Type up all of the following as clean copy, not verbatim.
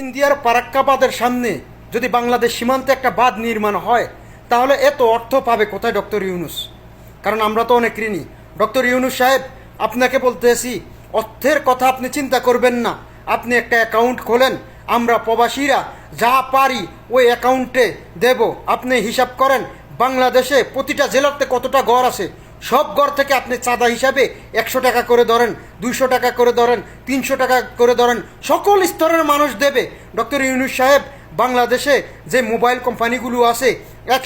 ইন্ডিয়ার ফারাক্কাবাদের সামনে যদি বাংলাদেশ সীমান্তে একটা বাঁধ নির্মাণ হয় তাহলে এত অর্থ পাবে কোথায় ডক্টর ইউনূস? কারণ আমরা তো অনেক ঋণী। ডক্টর ইউনূস সাহেব, আপনাকে বলতেছি, অর্থের কথা আপনি চিন্তা করবেন না। আপনি একটা অ্যাকাউন্ট খোলেন, আমরা প্রবাসীরা যা পারি ওই অ্যাকাউন্টে দেব। আপনি হিসাব করেন বাংলাদেশে প্রতিটা জেলাতে কতটা ঘর আছে, সব ঘর থেকে আপনি চাঁদা হিসাবে 100 টাকা করে ধরেন, 200 টাকা করে ধরেন, 300 টাকা করে ধরেন, সকল স্তরের মানুষ দেবে। ডক্টর ইউনূস সাহেব, বাংলাদেশে যে মোবাইল কোম্পানিগুলো আছে এক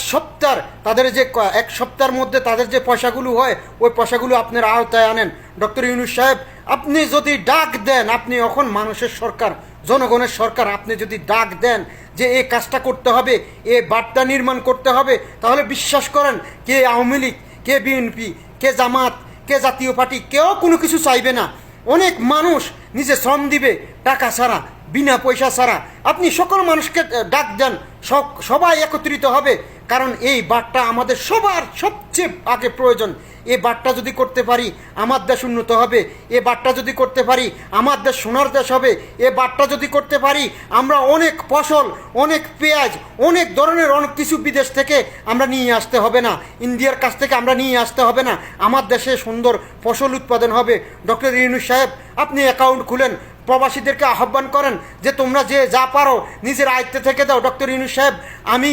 সপ্তাহের মধ্যে তাদের যে পয়সাগুলো হয় ওই পয়সাগুলো আপনার আওতায় আনেন। ডক্টর ইউনূস সাহেব, আপনি যদি ডাক দেন, আপনি এখন মানুষের সরকার, জনগণের সরকার, আপনি যদি ডাক দেন যে এই কাজটা করতে হবে, এ বার্তা নির্মাণ করতে হবে, তাহলে বিশ্বাস করেন কে আওয়ামী লীগ, কে বিএনপি, কে জামাত, কে জাতীয় পার্টি, কেউ কোনো কিছু চাইবে না। অনেক মানুষ নিজে শ্রম দিবে টাকা ছাড়া, বিনা পয়সা ছাড়া। আপনি সকল মানুষকে ডাক দেন, সবাই একত্রিত হবে। কারণ এই বার্তা আমাদের সবার সবচেয়ে আগে প্রয়োজন। এই বার্তা যদি করতে পারি আমার দেশ উন্নত হবে। এ বার্তা যদি করতে পারি আমার দেশ সোনার দেশ হবে। এ বার্তা যদি করতে পারি আমরা অনেক ফসল, অনেক পেঁয়াজ, অনেক ধরনের অনেক কিছু বিদেশ থেকে আমরা নিয়ে আসতে হবে না, ইন্ডিয়ার কাছ থেকে আমরা নিয়ে আসতে হবে না। আমার দেশে সুন্দর ফসল উৎপাদন হবে। ডক্টর ইউনূস সাহেব, আপনি অ্যাকাউন্ট খুলেন, প্রবাসীদেরকে আহ্বান করেন যে তোমরা যে যা পারো নিজের আয়ত্তে থেকে দাও। ডক্টর ইউনূস সাহেব, আমি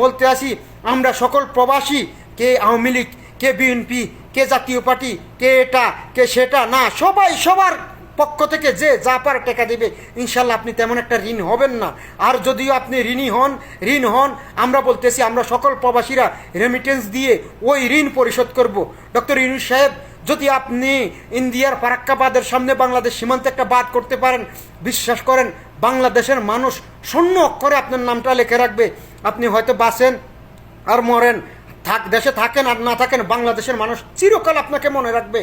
বলতে আসি, আমরা সকল প্রবাসী, কে আওয়ামী লীগ, কে বিএনপি, কে জাতীয় পার্টি, কে এটা কে সেটা না, সবাই সবার পক্ষ থেকে যে যা পারে টাকা দেবে। ইনশাল্লাহ আপনি তেমন একটা ঋণ হবেন না। আর যদিও আপনি ঋণ হন, আমরা বলতেছি আমরা সকল প্রবাসীরা রেমিটেন্স দিয়ে ওই ঋণ পরিশোধ করব। ডক্টর ইউনূস সাহেব, যদি আপনি ইন্ডিয়ার ফারাক্কাবাদের সামনে বাংলাদেশ সীমান্তে একটা বাঁধ করতে পারেন, বিশ্বাস করেন বাংলাদেশের মানুষ শূন্য অক্ষরে আপনার নামটা লিখে রাখবে। আপনি হয়তো বাঁচেন আর মরেন, দেশে থাকেন আর না থাকেন, বাংলাদেশের মানুষ চিরকাল আপনাকে মনে রাখবে।